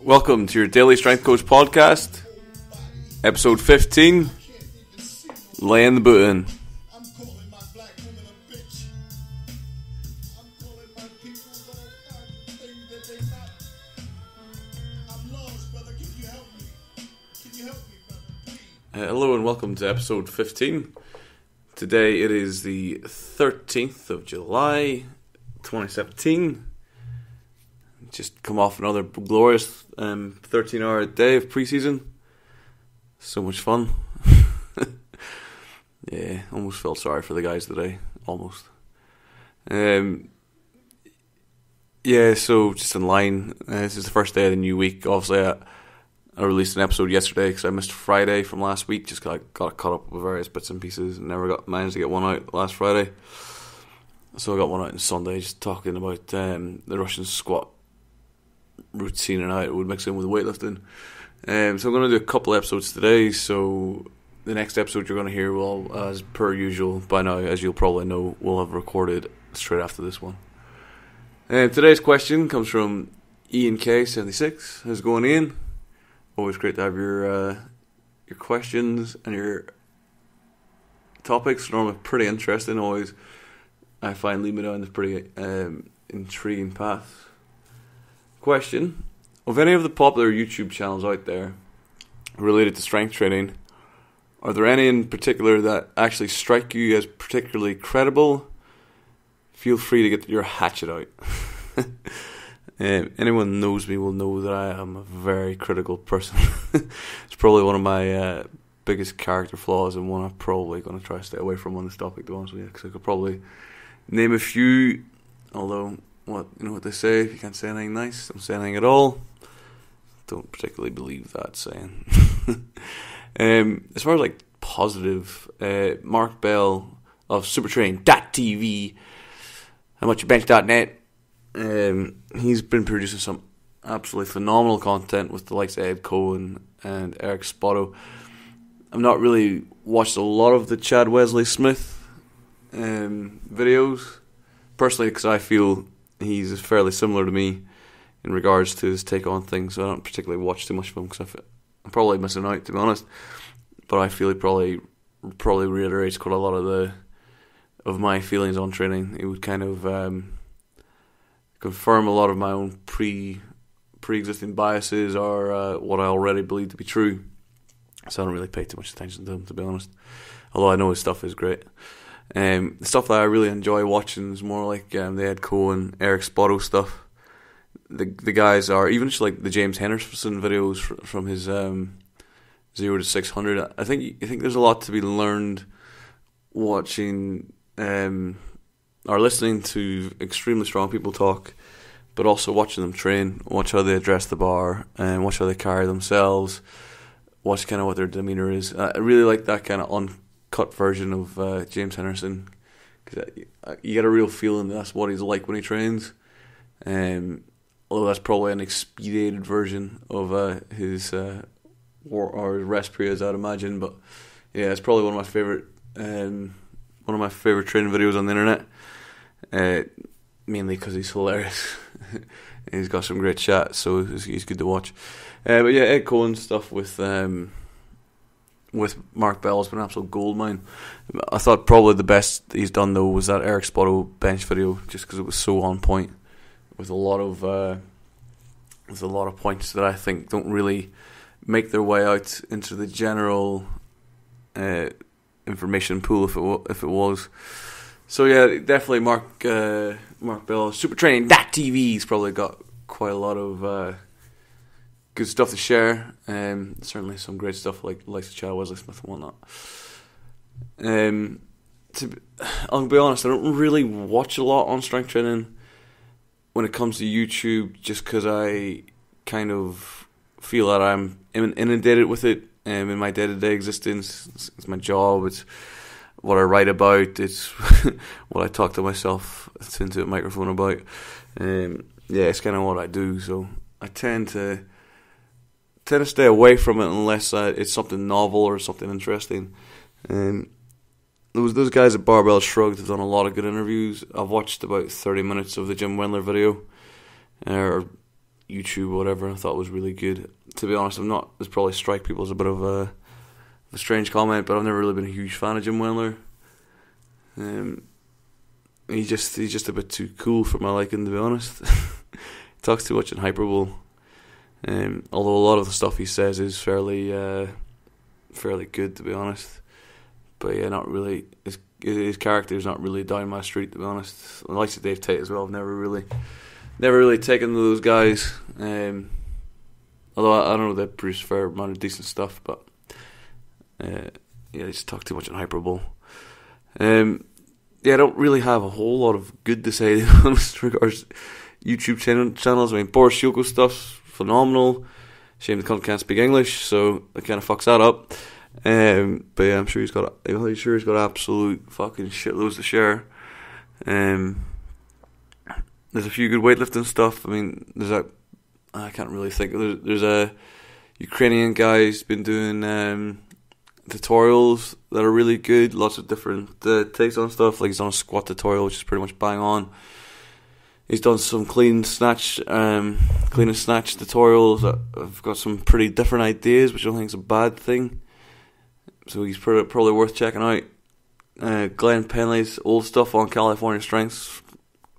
Welcome to your Daily Strength Coach podcast, episode 15, laying the boot in. Hello and welcome to episode 15. Today it is the 13th of July, 2017. Just come off another glorious 13-hour day of preseason. So much fun. Yeah, almost felt sorry for the guys today. Almost. Yeah, so just in line. This is the first day of the new week. Obviously, I released an episode yesterday because I missed Friday from last week. Just got caught up with various bits and pieces. Never managed to get one out last Friday. So I got one out on Sunday, just talking about the Russian squat routine and how it would mix in with weightlifting. So I'm going to do a couple episodes today. So the next episode you're going to hear will, as per usual, by now, as you'll probably know, will have recorded straight after this one. Today's question comes from Ian K76. How's it going, Ian? Always great to have your questions and your topics. Normally pretty interesting. Always, I find, lead me down the pretty intriguing path. Question: of any of the popular YouTube channels out there related to strength training, are there any in particular that actually strike you as particularly credible? Feel free to get your hatchet out. Anyone who knows me will know that I am a very critical person. It's probably one of my biggest character flaws, and one I'm probably going to try to stay away from on this topic, to be honest with you, because I could probably name a few, although what they say, if you can't say anything nice, don't say anything at all. Don't particularly believe that saying. As far as like positive, Mark Bell of supertrain.tv, howmuchyourbench.net, he's been producing some absolutely phenomenal content with the likes of Ed Cohen and Eric Spotto. I've not really watched a lot of the Chad Wesley Smith videos, personally, because I feel he's fairly similar to me in regards to his take on things, so I don't particularly watch too much of him because I'm probably missing out, to be honest. But I feel he probably reiterates quite a lot of my feelings on training. It would kind of confirm a lot of my own pre-existing biases or what I already believe to be true. So I don't really pay too much attention to him, to be honest. Although I know his stuff is great. The stuff that I really enjoy watching is more like the Ed Cohen, Eric Spotto stuff. The guys are, even just like the James Henderson videos from his 0 to 600. I think there's a lot to be learned watching or listening to extremely strong people talk, but also watching them train, watch how they address the bar, and watch how they carry themselves, watch kind of what their demeanor is. I really like that kind of uncut version of James Henderson, because you get a real feeling that's what he's like when he trains. Although that's probably an expedited version of his rest periods, I'd imagine. But yeah, it's probably one of my favorite training videos on the internet. Mainly because he's hilarious. He's got some great chat, so he's good to watch. But yeah, Ed Cohen's stuff with Mark Bell has been an absolute goldmine. I thought probably the best he's done though was that Eric Spotto bench video, just because it was so on point with a lot of points that I think don't really make their way out into the general information pool if it was. So yeah, definitely Mark Bell, supertraining.tv, he's probably got quite a lot of good stuff to share. Certainly some great stuff like Chad Wesley Smith and whatnot. I'll be honest, I don't really watch a lot on strength training when it comes to YouTube, just because I kind of feel that I'm inundated with it in my day-to-day existence. It's my job, it's what I write about, it's what I talk to myself into a microphone about. Yeah, it's kind of what I do, so I tend to stay away from it unless it's something novel or something interesting. Those guys at Barbell Shrugged have done a lot of good interviews. I've watched about 30 minutes of the Jim Wendler video, or YouTube or whatever. I thought it was really good. To be honest, I'm not. This probably strike people as a bit of a strange comment, but I've never really been a huge fan of Jim Wendler. He's just a bit too cool for my liking, to be honest. He talks too much in hyperbole. Although a lot of the stuff he says is fairly good, to be honest. But yeah, not really. His character is not really down my street, to be honest. I like Dave Tate as well. I've never really taken to those guys. Although I don't know, they produce a fair amount of decent stuff, but yeah, they just talk too much in hyperbole. Yeah, I don't really have a whole lot of good to say, to be honest, regards YouTube channels. I mean, Boris Yoko stuff's phenomenal. Shame the cunt can't speak English, so it kind of fucks that up. But yeah, I'm sure he's got absolute fucking shitloads to share. There's a few good weightlifting stuff. I mean, I can't really think. There's a Ukrainian guy who's been doing tutorials that are really good. Lots of different takes on stuff. Like he's done a squat tutorial, which is pretty much bang on. He's done some clean and snatch tutorials that have got some pretty different ideas, which I don't think is a bad thing. So he's probably worth checking out. Glenn Penley's old stuff on California Strengths,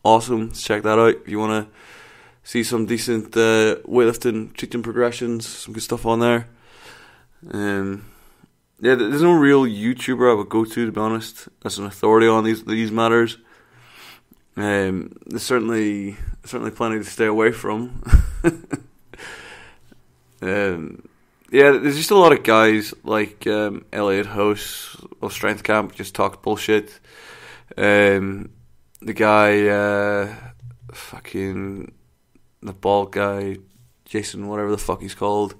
awesome. Check that out if you want to see some decent weightlifting treating progressions. Some good stuff on there. Yeah, there's no real YouTuber I would go to be honest, that's an authority on these matters. There's certainly plenty to stay away from. Yeah, there's just a lot of guys like Elliot House of Strength Camp just talk bullshit. The guy, fucking the bald guy, Jason, whatever the fuck he's called,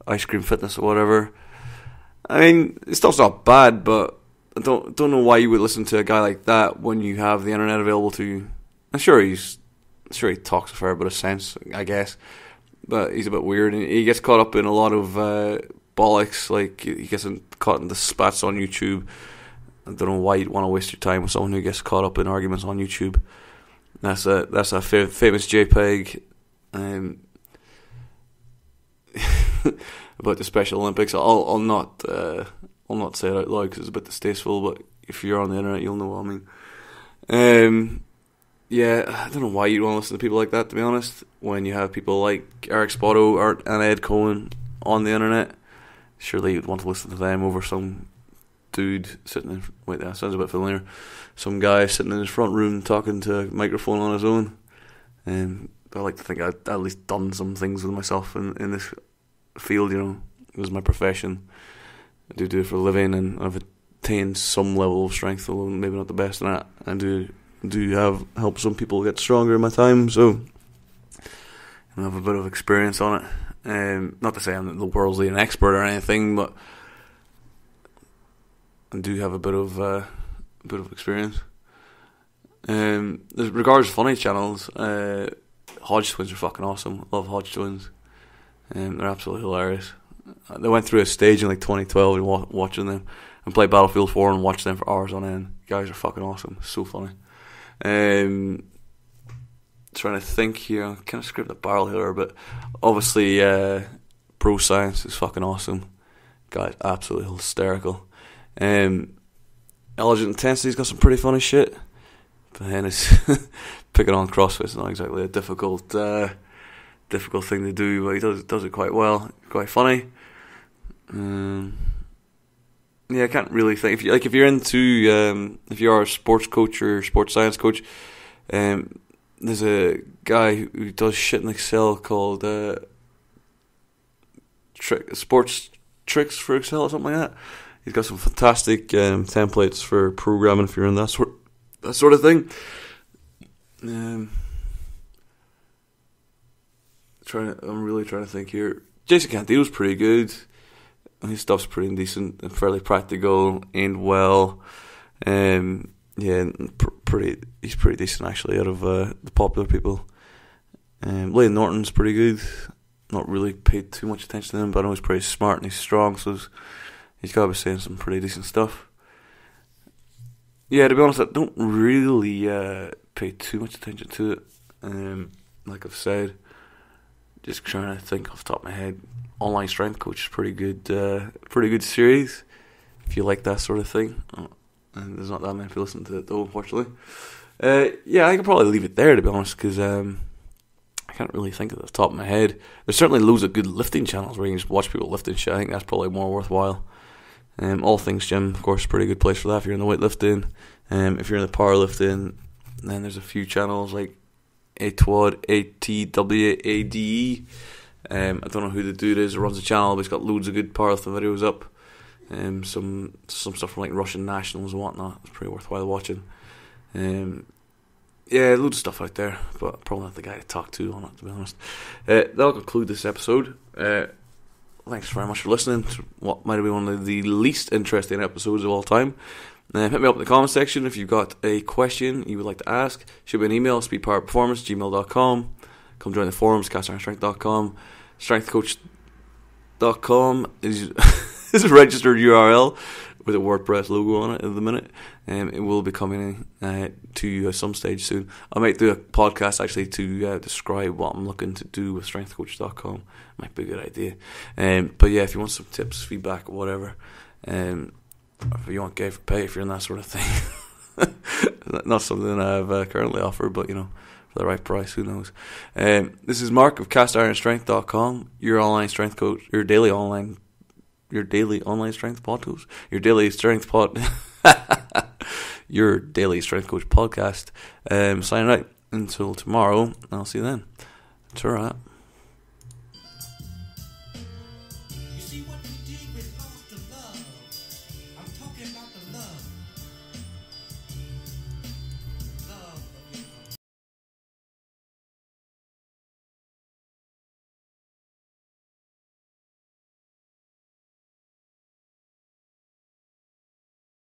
Ice Cream Fitness or whatever. I mean, this stuff's not bad, but I don't know why you would listen to a guy like that when you have the internet available to you. I'm sure he talks a fair bit of sense, I guess, but he's a bit weird and he gets caught up in a lot of bollocks. Like he gets caught in the spats on YouTube. I don't know why you'd want to waste your time with someone who gets caught up in arguments on YouTube. That's a famous JPEG about the Special Olympics. I'll not say it out loud because it's a bit distasteful, but if you're on the internet, you'll know what I mean. Yeah, I don't know why you'd want to listen to people like that, to be honest, when you have people like Eric Spoto and Ed Cohen on the internet. Surely you'd want to listen to them over some dude sitting in... Wait, that sounds a bit familiar. Some guy sitting in his front room talking to a microphone on his own. I like to think I've at least done some things with myself in this field, you know. It was my profession. I do it for a living, and I've attained some level of strength, although maybe not the best in that. I do have helped some people get stronger in my time, so I have a bit of experience on it. Not to say I'm the world's leading expert or anything, but I do have a bit of experience. As regards to funny channels, Hodge Twins are fucking awesome. Love Hodge Twins. They're absolutely hilarious. They went through a stage in like 2012 and watching them and play Battlefield 4 and watch them for hours on end. Guys are fucking awesome. So funny. Trying to think here. I kind of script the barrel here, but obviously Bro Science is fucking awesome. Guy's absolutely hysterical. Elegant Intensity's got some pretty funny shit, but then it's picking on CrossFit's not exactly a difficult thing to do, but he does it quite well. Quite funny. Yeah, I can't really think. If you're into if you are a sports coach or sports science coach, there's a guy who does shit in Excel called Sports Tricks for Excel or something like that. He's got some fantastic templates for programming if you're in that sort of thing. I'm really trying to think here. Jason Cantillo's pretty good. His stuff's pretty decent and fairly practical and well. Yeah, he's pretty decent actually out of the popular people. Layne Norton's pretty good. Not really paid too much attention to him, but I know he's pretty smart and he's strong, so he's got to be saying some pretty decent stuff. Yeah, to be honest, I don't really pay too much attention to it. Like I've said, just trying to think off the top of my head. Online Strength Coach is pretty good series. If you like that sort of thing. And there's not that many people listening to it though, unfortunately. Yeah, I could probably leave it there, to be honest, because I can't really think of it off the top of my head. There's certainly loads of good lifting channels where you can just watch people lifting shit. I think that's probably more worthwhile. All Things Gym, of course, pretty good place for that if you're in the weightlifting. If you're in the powerlifting, then there's a few channels like ATWAD, ATWADE. I don't know who the dude is who runs the channel, but he's got loads of good powerlifting videos up. Some stuff from like Russian nationals and whatnot. It's pretty worthwhile watching. Yeah, loads of stuff out there, but probably not the guy to talk to on it, to be honest. That'll conclude this episode. Thanks very much for listening to what might have been one of the least interesting episodes of all time. Hit me up in the comment section if you've got a question you would like to ask. Shoot me an email, speedpowerperformance@gmail.com. Come join the forums, castironstrength.com. Strengthcoach.com is a registered URL with a WordPress logo on it at the minute. It will be coming to you at some stage soon. I might do a podcast actually to describe what I'm looking to do with strengthcoach.com. Might be a good idea. But yeah, if you want some tips, feedback, whatever, if you want gay for pay, if you're in that sort of thing. Not something I've currently offered, but you know, for the right price, who knows. This is Mark of CastIronStrength.com, your online strength coach, your daily online strength podcast, your daily strength coach podcast. Signing out until tomorrow. I'll see you then. Ta-ra.